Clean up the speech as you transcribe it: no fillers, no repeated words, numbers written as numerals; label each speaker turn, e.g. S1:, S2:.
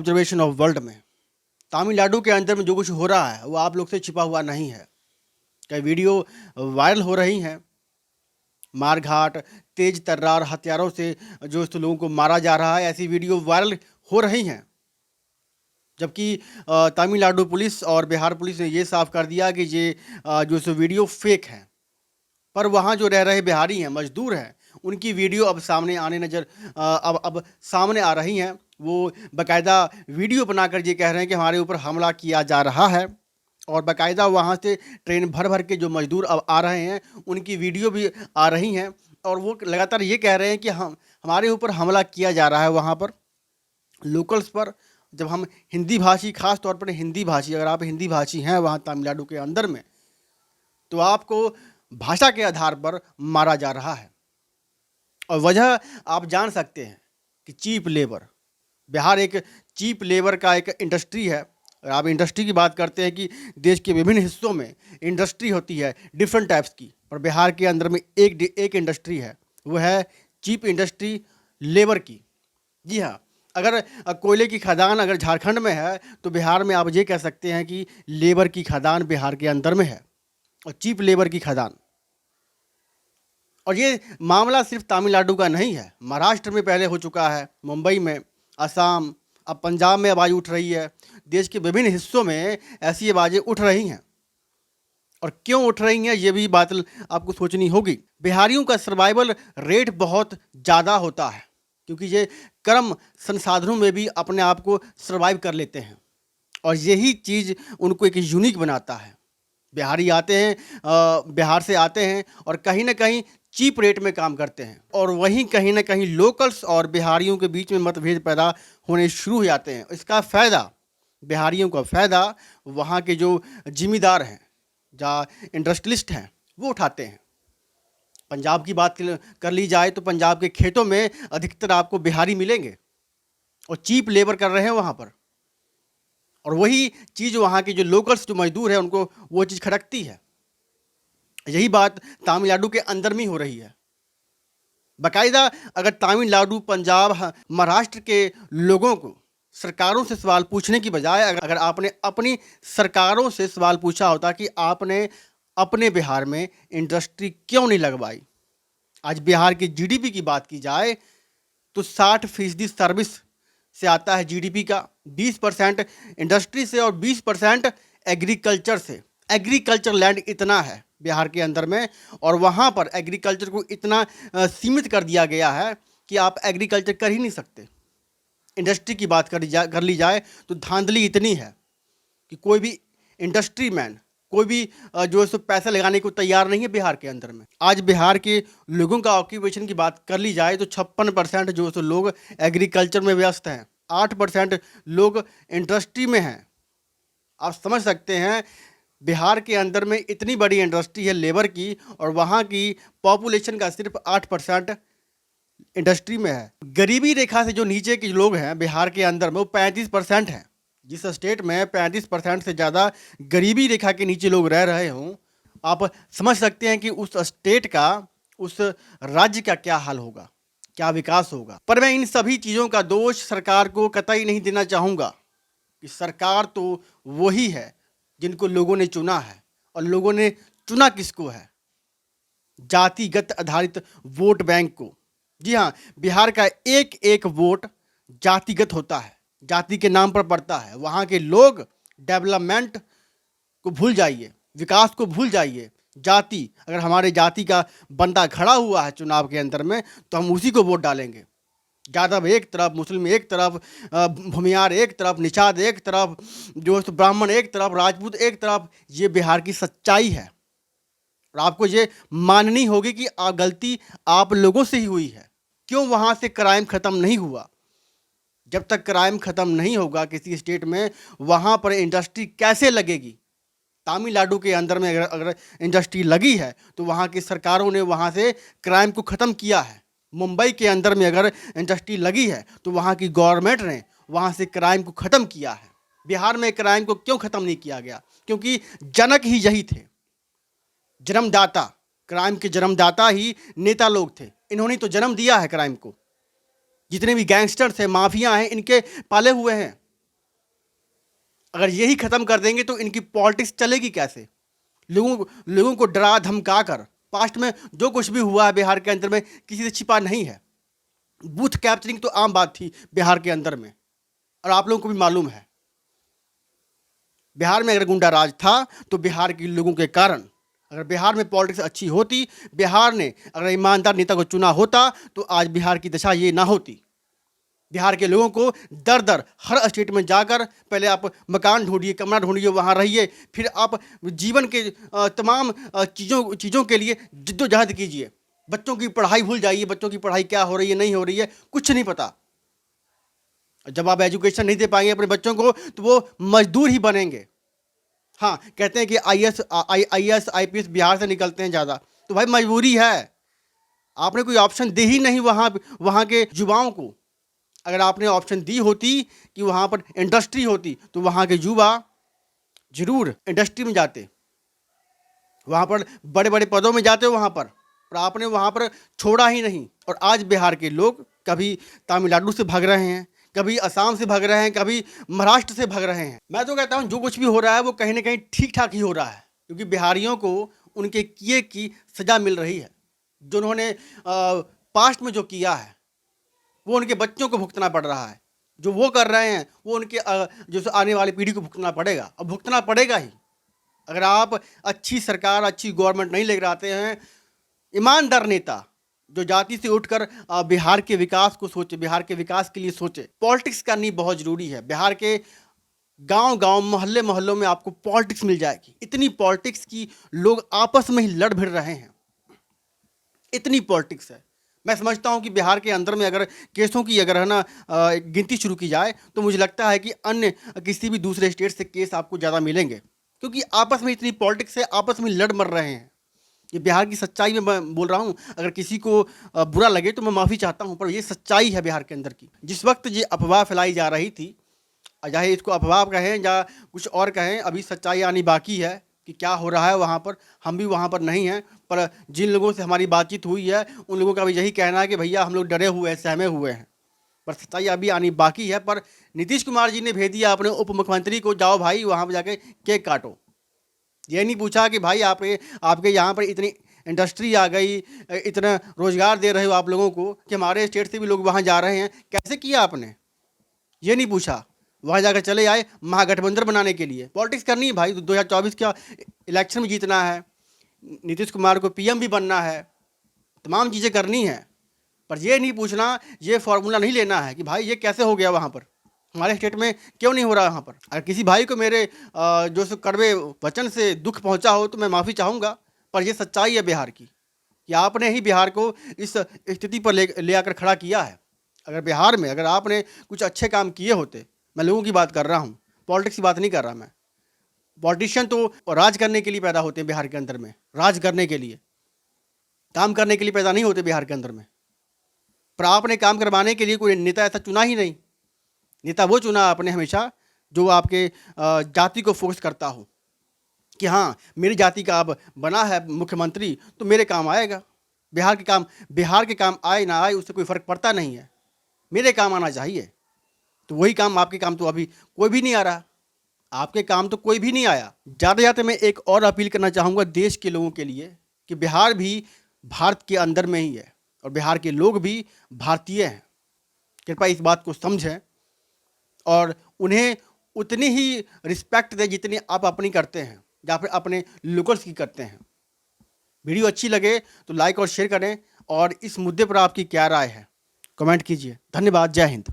S1: Observation of world में तमिलनाडु के अंदर में जो कुछ हो रहा है वो आप लोग से छिपा हुआ नहीं है। कई वीडियो वायरल हो रही हैं, मारघाट, तेज तर्रार हथियारों से जो इस लोगों को मारा जा रहा है, ऐसी वीडियो वायरल हो रही हैं। जबकि तमिलनाडु पुलिस और बिहार पुलिस ने ये साफ कर दिया कि ये जो सो वीडियो फेक है। पर वहाँ जो रह रहे बिहारी हैं, मजदूर हैं, उनकी वीडियो अब सामने आने अब सामने आ रही हैं। वो बाकायदा वीडियो बनाकर ये कह रहे हैं कि हमारे ऊपर हमला किया जा रहा है, और बाकायदा वहाँ से ट्रेन भर भर के जो मजदूर अब आ रहे हैं उनकी वीडियो भी आ रही हैं, और वो लगातार ये कह रहे हैं कि हमारे ऊपर हमला किया जा रहा है वहाँ पर लोकल्स पर। जब हम हिंदी भाषी, खास तौर पर हिंदी भाषी, अगर आप हिंदी भाषी हैं वहाँ तमिलनाडु के अंदर में, तो आपको भाषा के आधार पर मारा जा रहा है। और वजह आप जान सकते हैं कि चीप लेबर, बिहार एक चीप लेबर का एक इंडस्ट्री है। और आप इंडस्ट्री की बात करते हैं कि देश के विभिन्न हिस्सों में इंडस्ट्री होती है डिफरेंट टाइप्स की, और बिहार के अंदर में एक इंडस्ट्री है, वो है चीप इंडस्ट्री लेबर की। जी हाँ, अगर कोयले की खदान अगर झारखंड में है तो बिहार में आप ये कह सकते हैं कि लेबर की खदान बिहार के अंदर में है, और चीप लेबर की खदान। और ये मामला सिर्फ तमिलनाडु का नहीं है, महाराष्ट्र में पहले हो चुका है, मुंबई में, असम, अब पंजाब में आवाज़ उठ रही है। देश के विभिन्न हिस्सों में ऐसी आवाज़ें उठ रही हैं, और क्यों उठ रही हैं ये भी बात आपको सोचनी होगी। बिहारियों का सर्वाइवल रेट बहुत ज़्यादा होता है, क्योंकि ये कम संसाधनों में भी अपने आप को सर्वाइव कर लेते हैं, और यही चीज़ उनको एक यूनिक बनाता है। बिहारी आते हैं, बिहार से आते हैं और कहीं ना कहीं चीप रेट में काम करते हैं, और वहीं कहीं ना कहीं लोकल्स और बिहारियों के बीच में मतभेद पैदा होने शुरू हो जाते हैं। इसका फ़ायदा, बिहारियों का फ़ायदा वहाँ के जो जिम्मेदार हैं, जहाँ इंडस्ट्रियलिस्ट हैं, वो उठाते हैं। पंजाब की बात कर ली जाए तो पंजाब के खेतों में अधिकतर आपको बिहारी मिलेंगे, और चीप लेबर कर रहे हैं वहाँ पर, और वही चीज़ वहाँ के जो लोकल्स, जो मजदूर हैं, उनको वो चीज़ खटकती है। यही बात तमिलनाडु के अंदर में हो रही है। बाकायदा अगर तमिलनाडु, पंजाब, महाराष्ट्र के लोगों को सरकारों से सवाल पूछने की बजाय अगर आपने अपनी सरकारों से सवाल पूछा होता कि आपने अपने बिहार में इंडस्ट्री क्यों नहीं लगवाई। आज बिहार की जीडीपी की बात की जाए तो 60% सर्विस से आता है जीडीपी का, 20% इंडस्ट्री से और 20% एग्रीकल्चर से। एग्रीकल्चर लैंड इतना है बिहार के अंदर में, और वहाँ पर एग्रीकल्चर को इतना सीमित कर दिया गया है कि आप एग्रीकल्चर कर ही नहीं सकते। इंडस्ट्री की बात कर ली जाए तो धांधली इतनी है कि कोई भी इंडस्ट्री मैन, कोई भी जो है सो पैसा लगाने को तैयार नहीं है बिहार के अंदर में। आज बिहार के लोगों का ऑक्यूपेशन की बात कर ली जाए तो 56% जो है सो लोग एग्रीकल्चर में व्यस्त हैं, 8% लोग इंडस्ट्री में हैं। आप समझ सकते हैं बिहार के अंदर में इतनी बड़ी इंडस्ट्री है लेबर की, और वहाँ की पॉपुलेशन का सिर्फ 8% इंडस्ट्री में है। गरीबी रेखा से जो नीचे के लोग हैं बिहार के अंदर में, वो 35% हैं। जिस स्टेट में 35% से ज़्यादा गरीबी रेखा के नीचे लोग रह रहे हों, आप समझ सकते हैं कि उस स्टेट का, उस राज्य का क्या हाल होगा, क्या विकास होगा। पर मैं इन सभी चीज़ों का दोष सरकार को कतई नहीं देना चाहूँगा, कि सरकार तो वही है जिनको लोगों ने चुना है, और लोगों ने चुना किसको है? जातिगत आधारित वोट बैंक को। जी हाँ, बिहार का एक एक वोट जातिगत होता है, जाति के नाम पर पड़ता है। वहाँ के लोग डेवलपमेंट को भूल जाइए, विकास को भूल जाइए। जाति, अगर हमारे जाति का बंदा खड़ा हुआ है चुनाव के अंदर में तो हम उसी को वोट डालेंगे। यादव एक तरफ, मुस्लिम एक तरफ, भूमियार एक तरफ, निषाद एक तरफ, जो ब्राह्मण एक तरफ, राजपूत एक तरफ। ये बिहार की सच्चाई है, और आपको ये माननी होगी कि गलती आप लोगों से ही हुई है। क्यों वहाँ से क्राइम ख़त्म नहीं हुआ? जब तक क्राइम ख़त्म नहीं होगा किसी स्टेट में, वहाँ पर इंडस्ट्री कैसे लगेगी? तमिलनाडु के अंदर में अगर इंडस्ट्री लगी है तो वहाँ की सरकारों ने वहाँ से क्राइम को ख़त्म किया है। मुंबई के अंदर में अगर इंडस्ट्री लगी है तो वहाँ की गवर्नमेंट ने वहाँ से क्राइम को ख़त्म किया है। बिहार में क्राइम को क्यों ख़त्म नहीं किया गया? क्योंकि जनक ही यही थे, जन्मदाता, क्राइम के जन्मदाता ही नेता लोग थे। इन्होंने तो जन्म दिया है क्राइम को। जितने भी गैंगस्टर्स हैं, माफिया हैं, इनके पाले हुए हैं। अगर यही ख़त्म कर देंगे तो इनकी पॉलिटिक्स चलेगी कैसे? लोगों को डरा धमका कर, पास्ट में जो कुछ भी हुआ है बिहार के अंदर में किसी से छिपा नहीं है। बूथ कैप्चरिंग तो आम बात थी बिहार के अंदर में, और आप लोगों को भी मालूम है। बिहार में अगर गुंडा राज था तो बिहार के लोगों के कारण, अगर बिहार में पॉलिटिक्स अच्छी होती, बिहार ने अगर ईमानदार नेता को चुना होता, तो आज बिहार की दशा ये ना होती। बिहार के लोगों को दर दर हर स्टेट में जाकर पहले आप मकान ढूंढिए, कमरा ढूंढिए, वहाँ रहिए, फिर आप जीवन के तमाम चीज़ों के लिए जिद्दोजहद कीजिए। बच्चों की पढ़ाई भूल जाइए, बच्चों की पढ़ाई क्या हो रही है नहीं हो रही है कुछ नहीं पता। जब आप एजुकेशन नहीं दे पाएंगे अपने बच्चों को तो वो मजदूर ही बनेंगे। हाँ, कहते हैं कि आईएएस आईपीएस बिहार से निकलते हैं ज़्यादा, तो भाई मजबूरी है। आपने कोई ऑप्शन दे ही नहीं वहाँ के युवाओं को। अगर आपने ऑप्शन दी होती कि वहाँ पर इंडस्ट्री होती तो वहाँ के युवा जरूर इंडस्ट्री में जाते, वहाँ पर बड़े बड़े पदों में जाते वहाँ पर आपने वहाँ पर छोड़ा ही नहीं। और आज बिहार के लोग कभी तमिलनाडु से भाग रहे हैं, कभी असम से भाग रहे हैं, कभी महाराष्ट्र से भाग रहे हैं। मैं तो कहता हूँ जो कुछ भी हो रहा है वो कहीं ना कहीं ठीक ठाक ही हो रहा है, क्योंकि बिहारियों को उनके किए की सज़ा मिल रही है। जो उन्होंने पास्ट में जो किया है वो उनके बच्चों को भुगतना पड़ रहा है। जो वो कर रहे हैं वो उनके जो आने वाली पीढ़ी को भुगतना पड़ेगा, और भुगतना पड़ेगा ही। अगर आप अच्छी सरकार, अच्छी गवर्नमेंट नहीं लेकर आते हैं, ईमानदार नेता जो जाति से उठकर बिहार के विकास को सोचे, बिहार के विकास के लिए सोचे। पॉलिटिक्स करनी बहुत ज़रूरी है। बिहार के गांव-गांव, मोहल्लों में आपको पॉलिटिक्स मिल जाएगी। इतनी पॉलिटिक्स की लोग आपस में ही लड़ भिड़ रहे हैं, इतनी पॉलिटिक्स है। मैं समझता हूं कि बिहार के अंदर में अगर केसों की अगर है ना गिनती शुरू की जाए तो मुझे लगता है कि अन्य किसी भी दूसरे स्टेट से केस आपको ज़्यादा मिलेंगे, क्योंकि आपस में इतनी पॉलिटिक्स है, आपस में लड़ मर रहे हैं। ये बिहार की सच्चाई में मैं बोल रहा हूँ। अगर किसी को बुरा लगे तो मैं माफ़ी चाहता हूँ, पर ये सच्चाई है बिहार के अंदर की। जिस वक्त ये अफवाह फैलाई जा रही थी, चाहे इसको अफवाह कहें या कुछ और कहें, अभी सच्चाई आनी बाकी है कि क्या हो रहा है वहाँ पर। हम भी वहाँ पर नहीं हैं, पर जिन लोगों से हमारी बातचीत हुई है उन लोगों का भी यही कहना है कि भैया हम लोग डरे हुए हैं, सहमे हुए हैं, पर सच्चाई अभी आनी बाकी है। पर नीतीश कुमार जी ने भेज दिया अपने उप मुख्यमंत्री को, जाओ भाई वहाँ पर जाके केक काटो। ये नहीं पूछा कि भाई आपके यहाँ पर इतनी इंडस्ट्री आ गई, इतना रोज़गार दे रहे हो आप लोगों को कि हमारे स्टेट से भी लोग वहाँ जा रहे हैं, कैसे किया आपने? ये नहीं पूछा। वहाँ जाकर चले आए महागठबंधन बनाने के लिए। पॉलिटिक्स करनी है भाई, 2024 का इलेक्शन में जीतना है, नीतीश कुमार को पीएम भी बनना है, तमाम चीज़ें करनी है, पर ये नहीं पूछना, ये फॉर्मूला नहीं लेना है कि भाई ये कैसे हो गया वहाँ पर, हमारे स्टेट में क्यों नहीं हो रहा वहाँ पर। अगर किसी भाई को मेरे जो सो कड़वे वचन से दुख पहुँचा हो तो मैं माफ़ी चाहूँगा, पर यह सच्चाई है बिहार की कि आपने ही बिहार को इस स्थिति पर ले आकर खड़ा किया है। अगर बिहार में अगर आपने कुछ अच्छे काम किए होते, मैं लोगों की बात कर रहा हूँ, पॉलिटिक्स की बात नहीं कर रहा मैं। पॉलिटिशियन तो राज करने के लिए पैदा होते हैं बिहार के अंदर में, राज करने के लिए, काम करने के लिए पैदा नहीं होते बिहार के अंदर में। पर आपने काम करवाने के लिए कोई नेता ऐसा चुना ही नहीं। नेता वो चुना आपने हमेशा जो आपके जाति को फोकस करता हो कि हाँ मेरी जाति का अब बना है मुख्यमंत्री तो मेरे काम आएगा। बिहार के काम आए ना आए उससे कोई फ़र्क पड़ता नहीं है, मेरे काम आना चाहिए। तो वही काम, आपके काम तो अभी कोई भी नहीं आ रहा, आपके काम तो कोई भी नहीं आया। जाते जाते मैं एक और अपील करना चाहूँगा देश के लोगों के लिए कि बिहार भी भारत के अंदर में ही है और बिहार के लोग भी भारतीय हैं। कृपया इस बात को समझें और उन्हें उतनी ही रिस्पेक्ट दें जितनी आप अपनी करते हैं या फिर अपने लोकल्स की करते हैं। वीडियो अच्छी लगे तो लाइक और शेयर करें, और इस मुद्दे पर आपकी क्या राय है कमेंट कीजिए। धन्यवाद। जय हिंद।